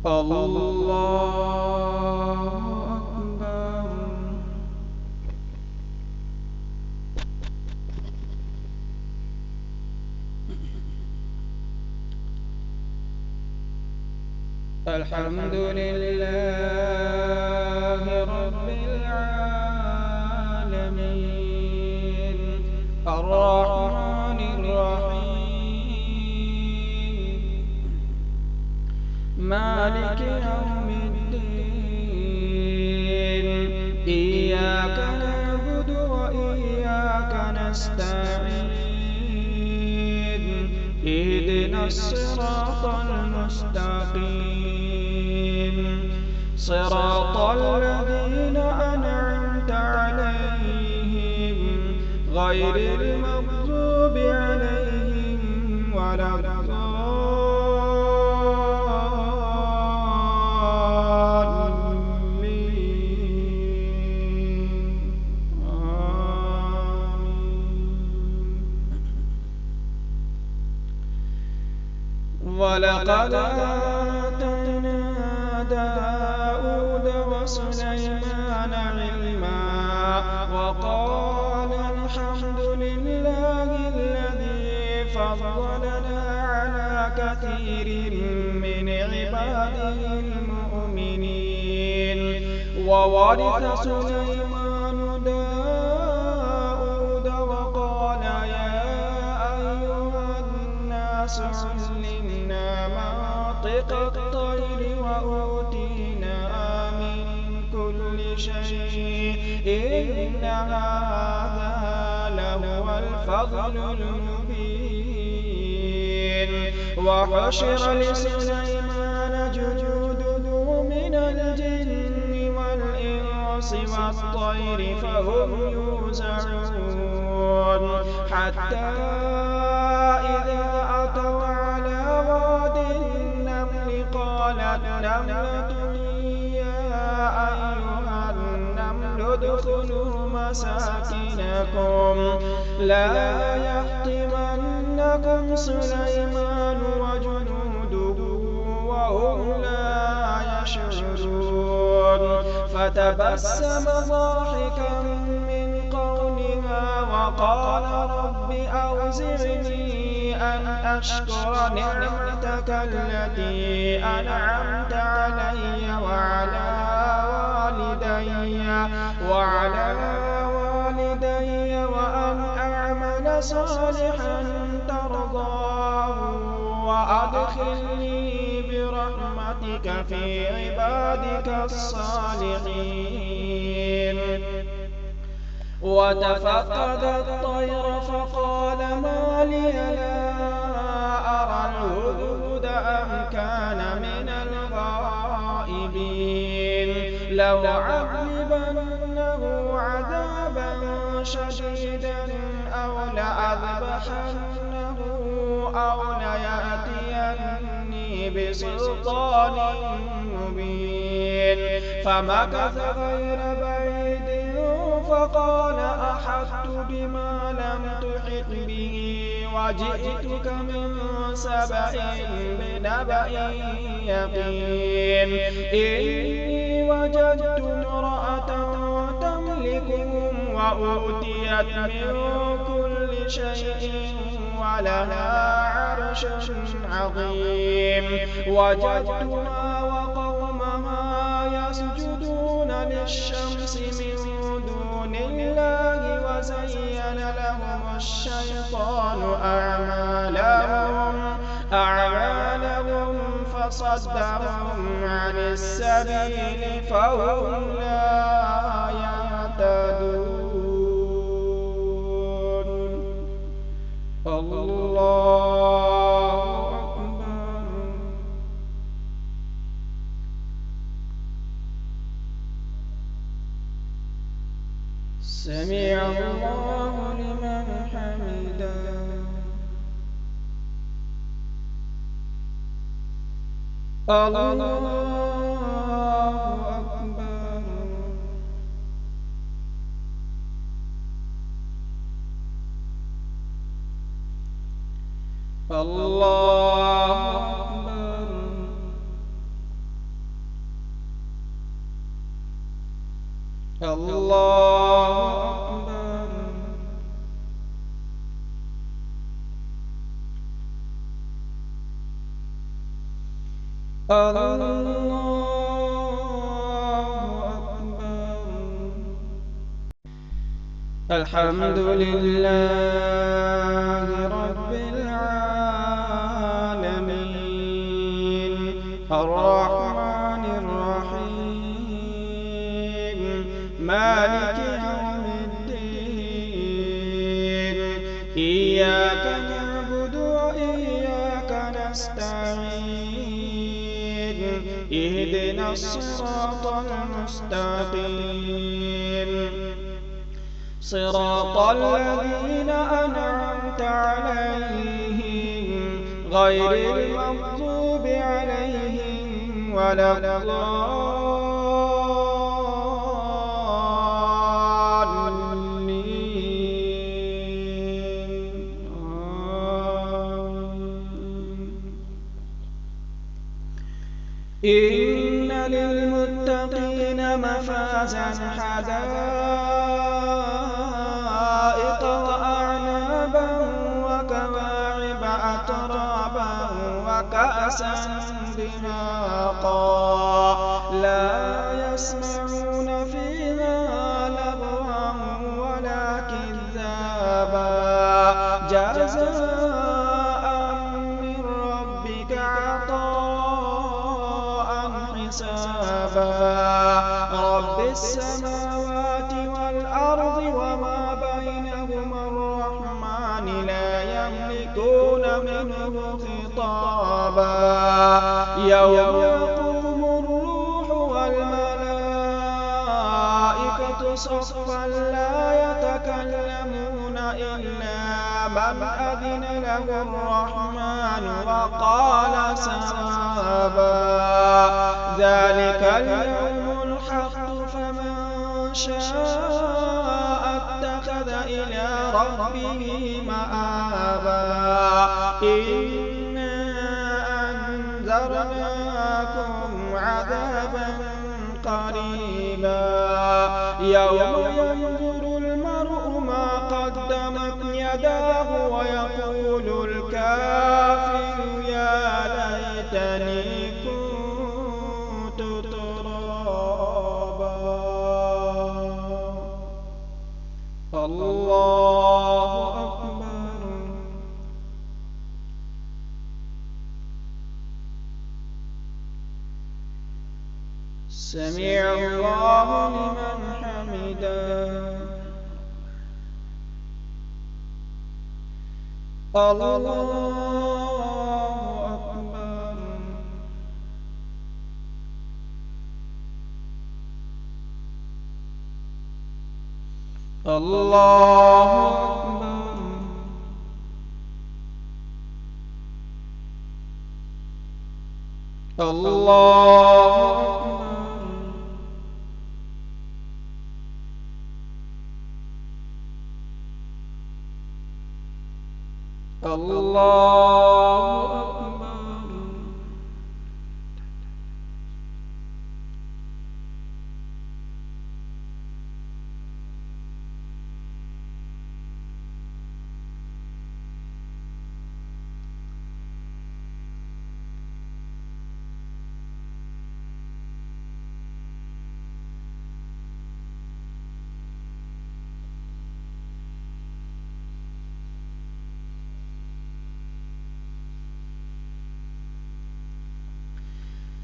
الله أكبر. الحمد لله رب العالمين الرحمن الرحيم مالك يوم الدين إياك نعبد وإياك نستعين اهدنا الصراط المستقيم صراط الذين أنعمت عليهم غير المغضوب عليهم ولا الضالين ولقد آتينا داود وسليمان علما وقال الحمد لله الذي فضلنا على كثير من عباده المؤمنين وورث سليمان داود وقال يا أيها الناس علمنا منطق الطير وأوتينا من كل شيء إن هذا لهو الفضل المبين وحشر لسليمان جنوده من الجن والإنس والطير فهم يوزعون حتى إذا أتوا على واد النمل قالت نملة يا أيها النمل ادخلوا مساكنكم لا يحطمنكم سليمان وجنوده وهم لا يشعرون فتبسم ضاحكا من قولها وقال رب أوزعني أن أشكر نعمتك التي أنعمت علي وعلى والدي وأن أعمل صالحا ترضاه وأدخلني برحمتك في عبادك الصالحين وتفقد الطير فقال ما لي لا أرى الهدهد أم كان من الغائبين لأعذبنه عذابا شديدا أو لأذبحنه أو ليأتيني بسلطان مبين فمكث غير بعيد فقال أحطت بما لم تحط به وجئتك من سبأ بنبأ يقين إني وجدت امرأة تملكهم وأوتيت من كل شيء ولها عرش عظيم وجدتها وقومها يسجدون للشمس من دون الله وزين لهم الشيطان أعمالهم فصدهم عن السبيل فهم لا يهتدون الله أكبر. سمع الله لمن حمده. الله أكبر. الله أكبر. الله أكبر. الحمد لله رب العالمين الرحمن الرحيم مالك يوم الدين إياك نعبد وإياك نستعين اهدنا الصراط المستقيم صراط الذين أنعمت عليهم غير المغضوب عليهم ولا الضالين. إن للمتقين مفازا حدائق وأعنابا وكواعب أترابا وكأسا دهاقا لا يسمعون فيها لغوا ولا كذابا جزاء من ربك عطاء حسابا رب السماوات والأرض وما بينهما الرحمن لا يملكون منه خطابا يوم يقوم الروح والملائكة صفا لا يتكلمون إلا من أذن له الرحمن وقال صوابا ذلك اليوم الحق فمن شاء اتخذ إلى ربه مآبا إنا أنذرناكم عذابا قريبا يوم ينظر المرء ما قدمت يداه ويقول الكافر يا ليتني كنت ترابا. الله أكبر. سمع الله لمن حمده. الله أكبر. الله أكبر. الله أكبر. الله أكبر.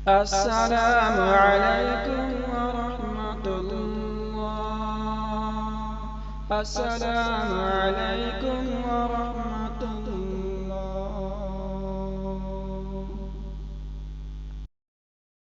السلام عليكم ورحمة الله. السلام عليكم ورحمة